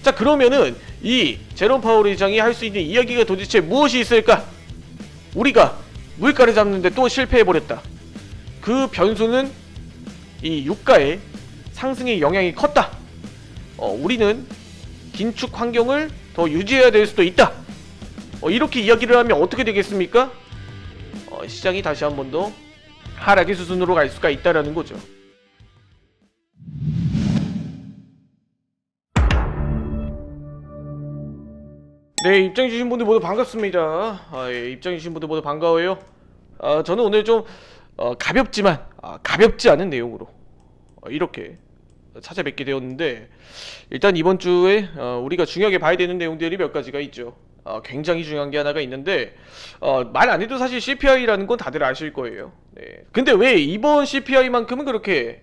자, 그러면은 이 제롬 파월 의장이 할 수 있는 이야기가 도대체 무엇이 있을까? 우리가 물가를 잡는데 또 실패해버렸다. 그 변수는 이 유가의 상승의 영향이 컸다. 우리는 긴축 환경을 더 유지해야 될 수도 있다. 이렇게 이야기를 하면 어떻게 되겠습니까? 시장이 다시 한 번 더 하락의 수순으로 갈 수가 있다라는 거죠. 네, 입장해주신 분들 모두 반갑습니다. 예, 입장해주신 분들 모두 반가워요. 저는 오늘 좀 가볍지만 가볍지 않은 내용으로 이렇게 찾아뵙게 되었는데, 일단 이번 주에 우리가 중요하게 봐야 되는 내용들이 몇 가지가 있죠. 굉장히 중요한 게 하나가 있는데, 말 안 해도 사실 CPI라는 건 다들 아실 거예요. 네. 근데 왜 이번 CPI만큼은 그렇게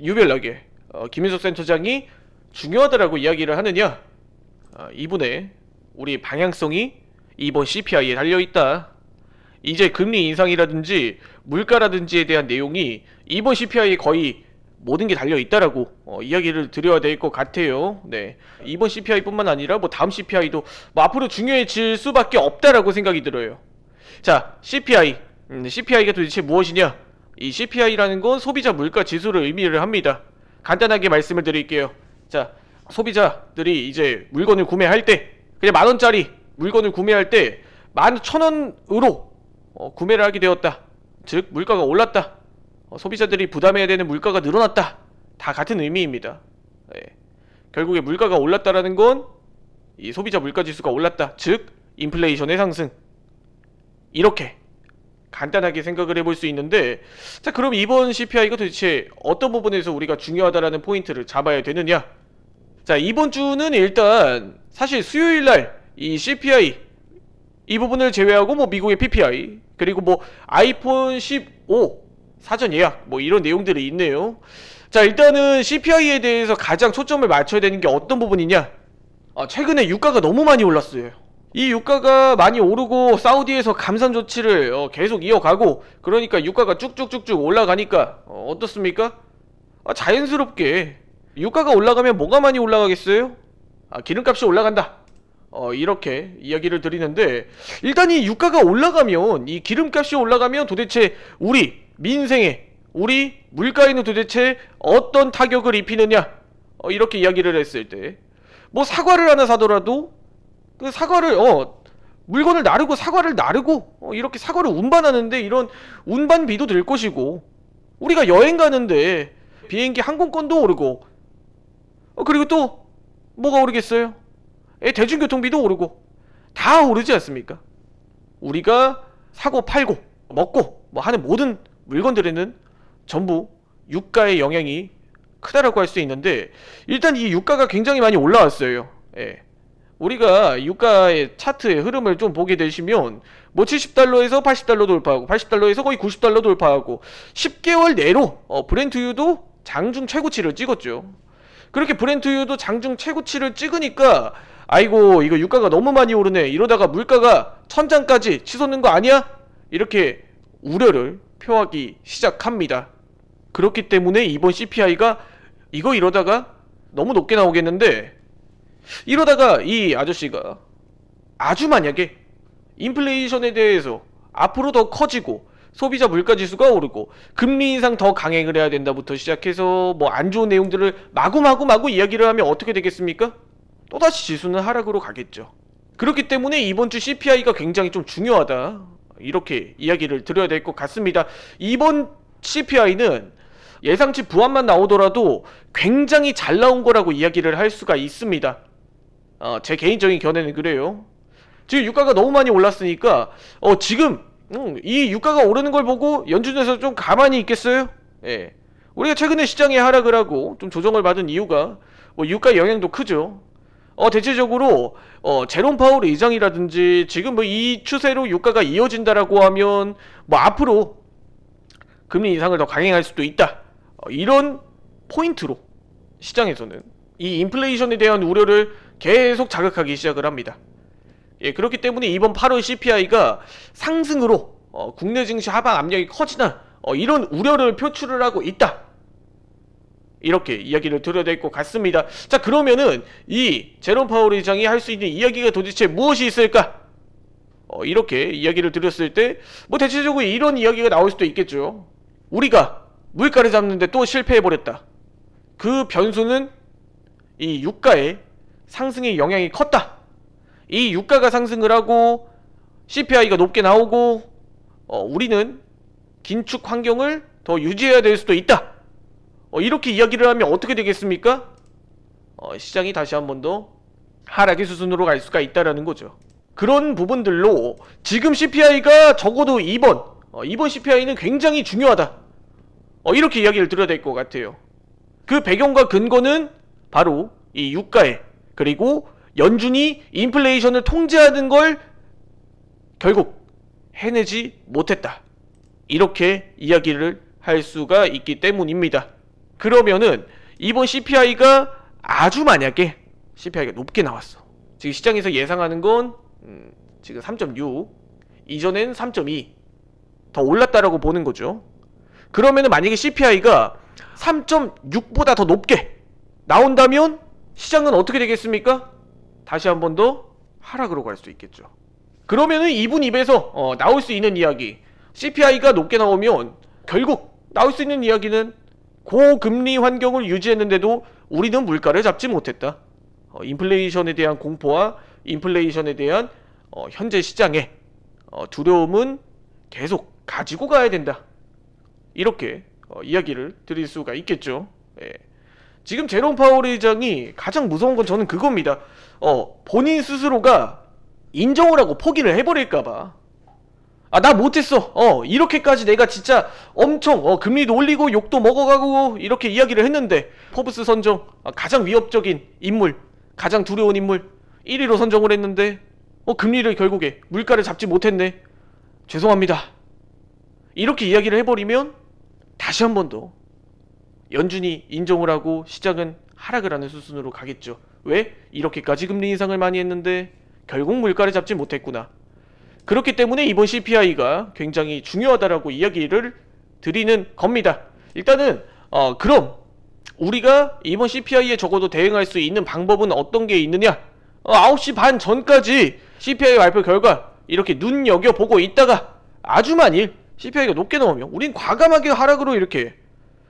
유별나게 김윤석 센터장이 중요하다라고 이야기를 하느냐? 이분의 우리 방향성이 이번 CPI에 달려있다. 이제 금리 인상이라든지 물가라든지에 대한 내용이 이번 CPI에 거의 모든 게 달려있다라고 이야기를 드려야 될 것 같아요. 네, 이번 CPI뿐만 아니라 뭐 다음 CPI도 뭐 앞으로 중요해질 수밖에 없다라고 생각이 들어요. 자, CPI. CPI가 도대체 무엇이냐? 이 CPI라는 건 소비자 물가 지수를 의미를 합니다. 간단하게 말씀을 드릴게요. 자, 소비자들이 이제 물건을 구매할 때, 그냥 10,000원짜리 물건을 구매할 때 11,000원으로 구매를 하게 되었다. 즉 물가가 올랐다. 소비자들이 부담해야 되는 물가가 늘어났다. 다 같은 의미입니다. 예. 결국에 물가가 올랐다라는 건 이 소비자 물가 지수가 올랐다. 즉 인플레이션의 상승. 이렇게 간단하게 생각을 해볼 수 있는데, 자, 그럼 이번 CPI가 도대체 어떤 부분에서 우리가 중요하다라는 포인트를 잡아야 되느냐? 자, 이번 주는 일단 사실 수요일날 이 CPI 이 부분을 제외하고 뭐 미국의 PPI, 그리고 뭐 아이폰 15 사전 예약 뭐 이런 내용들이 있네요. 자, 일단은 CPI에 대해서 가장 초점을 맞춰야 되는 게 어떤 부분이냐? 최근에 유가가 너무 많이 올랐어요. 이 유가가 많이 오르고 사우디에서 감산 조치를 계속 이어가고, 그러니까 유가가 쭉쭉쭉쭉 올라가니까 어떻습니까? 자연스럽게 유가가 올라가면 뭐가 많이 올라가겠어요? 기름값이 올라간다. 이렇게 이야기를 드리는데, 일단 이 유가가 올라가면, 이 기름값이 올라가면 도대체 우리 민생에, 우리 물가에는 도대체 어떤 타격을 입히느냐? 이렇게 이야기를 했을 때, 뭐 사과를 하나 사더라도 그 사과를 물건을 나르고 사과를 나르고 이렇게 사과를 운반하는데 이런 운반비도 들 것이고, 우리가 여행 가는데 비행기 항공권도 오르고, 그리고 또 뭐가 오르겠어요? 대중교통비도 오르고 다 오르지 않습니까? 우리가 사고 팔고 먹고 뭐 하는 모든 물건들에는 전부 유가의 영향이 크다라고 할 수 있는데, 일단 이 유가가 굉장히 많이 올라왔어요. 우리가 유가의 차트의 흐름을 좀 보게 되시면 뭐 70달러에서 80달러 돌파하고 80달러에서 거의 90달러 돌파하고 10개월 내로 브렌트유도 장중 최고치를 찍었죠. 그렇게 브렌트유도 장중 최고치를 찍으니까 아이고 이거 유가가 너무 많이 오르네, 이러다가 물가가 천장까지 치솟는 거 아니야? 이렇게 우려를 표하기 시작합니다. 그렇기 때문에 이번 CPI가 이거 이러다가 너무 높게 나오겠는데, 이러다가 이 아저씨가 아주 만약에 인플레이션에 대해서 앞으로 더 커지고 소비자 물가 지수가 오르고 금리 인상 더 강행을 해야 된다부터 시작해서 뭐 안 좋은 내용들을 마구 이야기를 하면 어떻게 되겠습니까? 또다시 지수는 하락으로 가겠죠. 그렇기 때문에 이번 주 CPI가 굉장히 좀 중요하다, 이렇게 이야기를 드려야 될 것 같습니다. 이번 CPI는 예상치 부합만 나오더라도 굉장히 잘 나온 거라고 이야기를 할 수가 있습니다. 제 개인적인 견해는 그래요. 지금 유가가 너무 많이 올랐으니까 지금 이 유가가 오르는 걸 보고 연준에서 좀 가만히 있겠어요? 예. 우리가 최근에 시장에 하락을 하고 좀 조정을 받은 이유가 뭐 유가 영향도 크죠. 대체적으로 제롬 파월 의장이라든지 지금 뭐 이 추세로 유가가 이어진다라고 하면 뭐 앞으로 금리 인상을 더 강행할 수도 있다. 이런 포인트로 시장에서는 이 인플레이션에 대한 우려를 계속 자극하기 시작을 합니다. 그렇기 때문에 이번 8월 CPI가 상승으로 국내 증시 하방 압력이 커지나 이런 우려를 표출을 하고 있다. 이렇게 이야기를 드려야 될 것 같습니다. 자, 그러면은 이 제롬 파월 의장이 할 수 있는 이야기가 도대체 무엇이 있을까? 이렇게 이야기를 드렸을 때 뭐 대체적으로 이런 이야기가 나올 수도 있겠죠. 우리가 물가를 잡는데 또 실패해버렸다. 그 변수는 이 유가의 상승의 영향이 컸다. 이 유가가 상승을 하고 CPI가 높게 나오고 우리는 긴축 환경을 더 유지해야 될 수도 있다. 이렇게 이야기를 하면 어떻게 되겠습니까? 시장이 다시 한 번 더 하락의 수순으로 갈 수가 있다라는 거죠. 그런 부분들로 지금 CPI가 적어도 이번 CPI는 굉장히 중요하다. 이렇게 이야기를 드려야 될 것 같아요. 그 배경과 근거는 바로 이 유가에, 그리고 연준이 인플레이션을 통제하는 걸 결국 해내지 못했다. 이렇게 이야기를 할 수가 있기 때문입니다. 그러면은 이번 CPI가 아주 만약에 CPI가 높게 나왔어. 지금 시장에서 예상하는 건 지금 3.6, 이전엔 3.2 더 올랐다라고 보는 거죠. 그러면은 만약에 CPI가 3.6보다 더 높게 나온다면 시장은 어떻게 되겠습니까? 다시 한 번 더 하락으로 갈 수 있겠죠. 그러면은 이분 입에서 나올 수 있는 이야기, CPI가 높게 나오면 결국 나올 수 있는 이야기는 고금리 환경을 유지했는데도 우리는 물가를 잡지 못했다. 인플레이션에 대한 공포와 인플레이션에 대한 현재 시장의 두려움은 계속 가지고 가야 된다. 이렇게 이야기를 드릴 수가 있겠죠. 예. 지금 제롬 파월 의장이 가장 무서운 건 저는 그겁니다. 본인 스스로가 인정을 하고 포기를 해버릴까봐. 나 못했어. 이렇게까지 내가 진짜 엄청 금리도 올리고 욕도 먹어가고 이렇게 이야기를 했는데 포브스 선정 가장 위협적인 인물, 가장 두려운 인물 1위로 선정을 했는데 금리를 결국에 물가를 잡지 못했네. 죄송합니다. 이렇게 이야기를 해버리면 다시 한 번 더 연준이 인정을 하고 시장은 하락을 하는 수순으로 가겠죠. 왜? 이렇게까지 금리 인상을 많이 했는데 결국 물가를 잡지 못했구나. 그렇기 때문에 이번 CPI가 굉장히 중요하다라고 이야기를 드리는 겁니다. 일단은 그럼 우리가 이번 CPI에 적어도 대응할 수 있는 방법은 어떤 게 있느냐? 9시 반 전까지 CPI 발표 결과 이렇게 눈여겨보고 있다가 아주 만일 CPI가 높게 나오면 우린 과감하게 하락으로 이렇게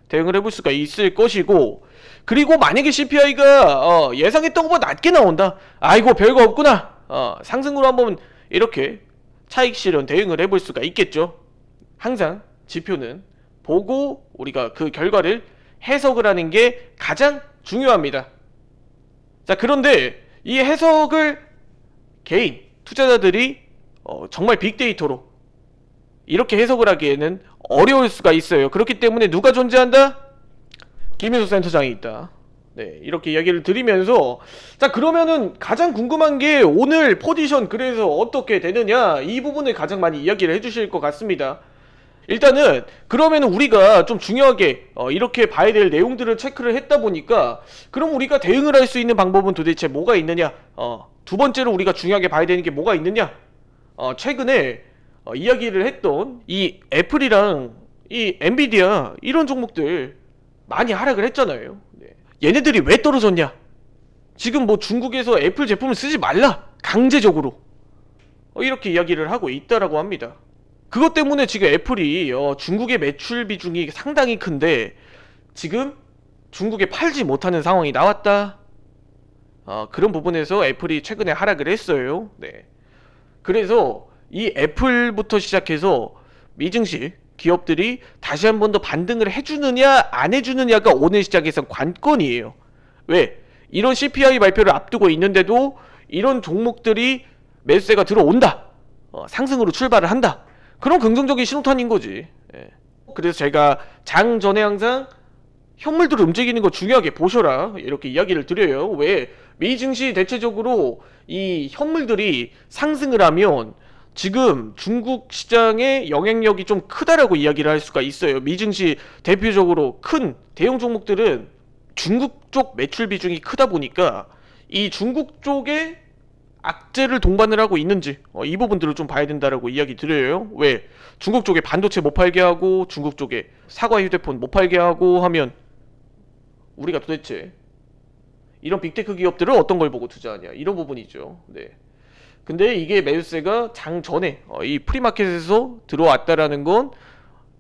대응을 해볼 수가 있을 것이고, 그리고 만약에 CPI가 예상했던 것보다 낮게 나온다. 아이고 별거 없구나. 상승으로 한번 이렇게 차익 실현 대응을 해볼 수가 있겠죠. 항상 지표는 보고 우리가 그 결과를 해석을 하는 게 가장 중요합니다. 자, 그런데 이 해석을 개인 투자자들이 정말 빅데이터로 이렇게 해석을 하기에는 어려울 수가 있어요. 그렇기 때문에 누가 존재한다? 김윤수 센터장이 있다. 네, 이렇게 이야기를 드리면서, 자, 그러면은 가장 궁금한 게 오늘 포지션 그래서 어떻게 되느냐, 이 부분을 가장 많이 이야기를 해주실 것 같습니다. 일단은 그러면은 우리가 좀 중요하게 이렇게 봐야 될 내용들을 체크를 했다 보니까, 그럼 우리가 대응을 할 수 있는 방법은 도대체 뭐가 있느냐, 두 번째로 우리가 중요하게 봐야 되는 게 뭐가 있느냐, 최근에 이야기를 했던 이 애플이랑 이 엔비디아 이런 종목들 많이 하락을 했잖아요. 네. 얘네들이 왜 떨어졌냐? 지금 뭐 중국에서 애플 제품을 쓰지 말라, 강제적으로 이렇게 이야기를 하고 있다라고 합니다. 그것 때문에 지금 애플이 중국의 매출 비중이 상당히 큰데 지금 중국에 팔지 못하는 상황이 나왔다. 그런 부분에서 애플이 최근에 하락을 했어요. 네. 그래서 이 애플부터 시작해서 미증시 기업들이 다시 한 번 더 반등을 해주느냐 안 해주느냐가 오늘 시장에서 관건이에요. 왜? 이런 CPI 발표를 앞두고 있는데도 이런 종목들이 매수세가 들어온다, 상승으로 출발을 한다, 그런 긍정적인 신호탄인 거지. 예. 그래서 제가 장 전에 항상 현물들 움직이는 거 중요하게 보셔라 이렇게 이야기를 드려요. 왜? 미증시 대체적으로 이 현물들이 상승을 하면 지금 중국 시장의 영향력이 좀 크다라고 이야기를 할 수가 있어요. 미증시 대표적으로 큰 대형 종목들은 중국 쪽 매출 비중이 크다 보니까 이 중국 쪽에 악재를 동반을 하고 있는지 이 부분들을 좀 봐야 된다라고 이야기 드려요. 왜? 중국 쪽에 반도체 못 팔게 하고 중국 쪽에 사과 휴대폰 못 팔게 하고 하면 우리가 도대체 이런 빅테크 기업들을 어떤 걸 보고 투자하냐, 이런 부분이죠. 네. 근데 이게 매수세가 장 전에 이 프리마켓에서 들어왔다라는 건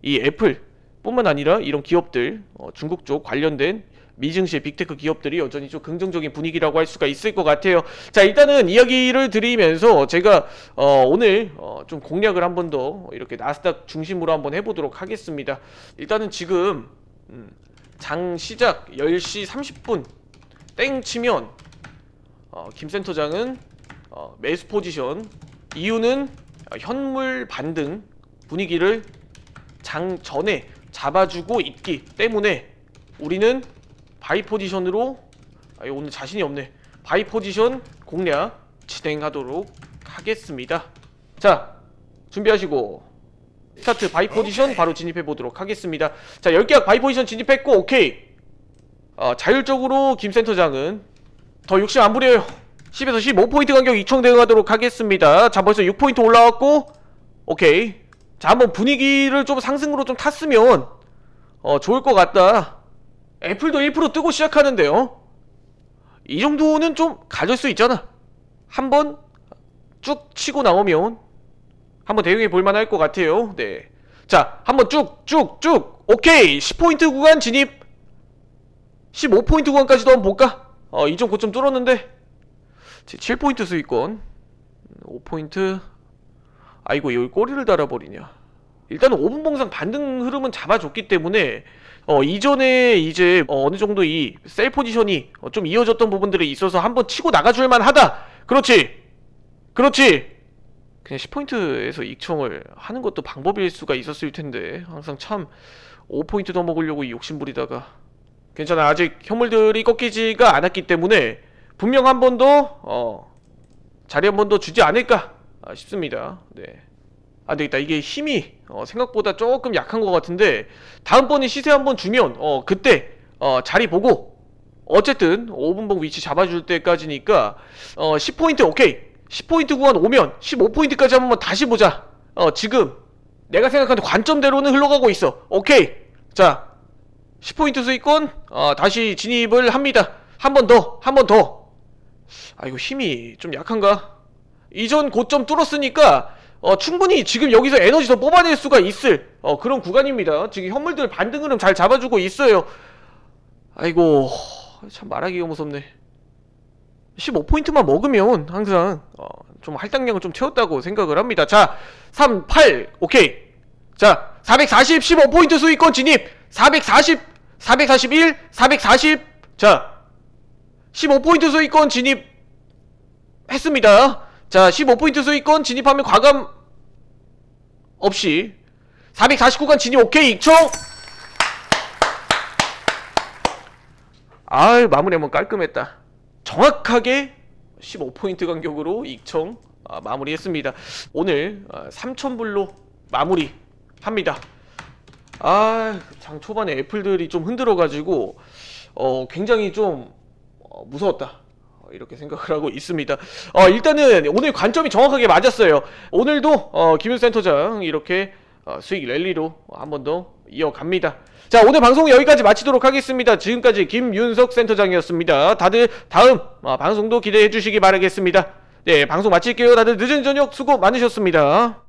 이 애플 뿐만 아니라 이런 기업들, 중국 쪽 관련된 미증시의 빅테크 기업들이 여전히 좀 긍정적인 분위기라고 할 수가 있을 것 같아요. 자, 일단은 이야기를 드리면서 제가 오늘 좀 공략을 한 번 더 이렇게 나스닥 중심으로 한번 해보도록 하겠습니다. 일단은 지금 장 시작 10시 30분 땡 치면 김 센터장은 매수 포지션, 이유는 현물 반등 분위기를 장 전에 잡아주고 있기 때문에 우리는 바이 포지션으로, 오늘 자신이 없네, 바이 포지션 공략 진행하도록 하겠습니다. 자, 준비하시고 스타트. 바이 포지션 바로 진입해 보도록 하겠습니다. 자, 10계약 바이 포지션 진입했고 오케이. 자율적으로 김 센터장은 더 욕심 안 부려요. 10에서 15포인트 간격 2총 대응하도록 하겠습니다. 자, 벌써 6포인트 올라왔고 오케이. 자, 한번 분위기를 좀 상승으로 좀 탔으면 좋을 것 같다. 애플도 1% 뜨고 시작하는데요, 이 정도는 좀 가질 수 있잖아. 한번 쭉 치고 나오면 한번 대응해 볼만 할 것 같아요. 네. 자, 한번 쭉쭉쭉 오케이. 10포인트 구간 진입. 15포인트 구간까지도 한번 볼까? 이전 고점 뚫었는데 7포인트 수익권, 5포인트. 아이고, 여기 꼬리를 달아버리냐. 일단은 5분 봉상 반등 흐름은 잡아줬기 때문에 이전에 이제 어느 정도 이 셀 포지션이 좀 이어졌던 부분들이 있어서 한번 치고 나가줄만 하다. 그렇지 그렇지. 그냥 10포인트에서 익청을 하는 것도 방법일 수가 있었을 텐데 항상 참 5포인트 더 먹으려고 욕심부리다가. 괜찮아, 아직 현물들이 꺾이지가 않았기 때문에 분명 한 번 더 자리 한 번 더 주지 않을까 싶습니다. 네. 안되겠다. 이게 힘이 생각보다 조금 약한 것 같은데 다음번에 시세 한번 주면 그때 자리 보고 어쨌든 5분봉 위치 잡아줄 때까지니까 10포인트 오케이. 10포인트 구간 오면 15포인트까지 한번 다시 보자. 지금 내가 생각하는 관점대로는 흘러가고 있어. 오케이. 자, 10포인트 수익권 다시 진입을 합니다. 한 번 더. 아이고, 힘이 좀 약한가? 이전 고점 뚫었으니까 충분히 지금 여기서 에너지 더 뽑아낼 수가 있을 그런 구간입니다. 지금 현물들 반등 흐름 잘 잡아주고 있어요. 아이고, 참 말하기가 무섭네. 15포인트만 먹으면 항상 좀 할당량을 좀 채웠다고 생각을 합니다. 자, 3, 8 오케이. 자, 440 15포인트 수익권 진입. 440 441 440. 자, 15포인트 수익권 진입 했습니다. 자, 15포인트 수익권 진입하면 과감 없이 449간 진입 오케이. 익청. 아유, 마무리 한번 깔끔했다. 정확하게 15포인트 간격으로 익청 마무리했습니다. 오늘 3,000불로 마무리합니다. 장 초반에 애플들이 좀 흔들어가지고 굉장히 좀 무서웠다, 이렇게 생각을 하고 있습니다. 일단은 오늘 관점이 정확하게 맞았어요. 오늘도 김윤 센터장 이렇게 수익 랠리로 한 번 더 이어갑니다. 자, 오늘 방송 여기까지 마치도록 하겠습니다. 지금까지 김윤석 센터장이었습니다. 다들 다음 방송도 기대해 주시기 바라겠습니다. 네, 방송 마칠게요. 다들 늦은 저녁 수고 많으셨습니다.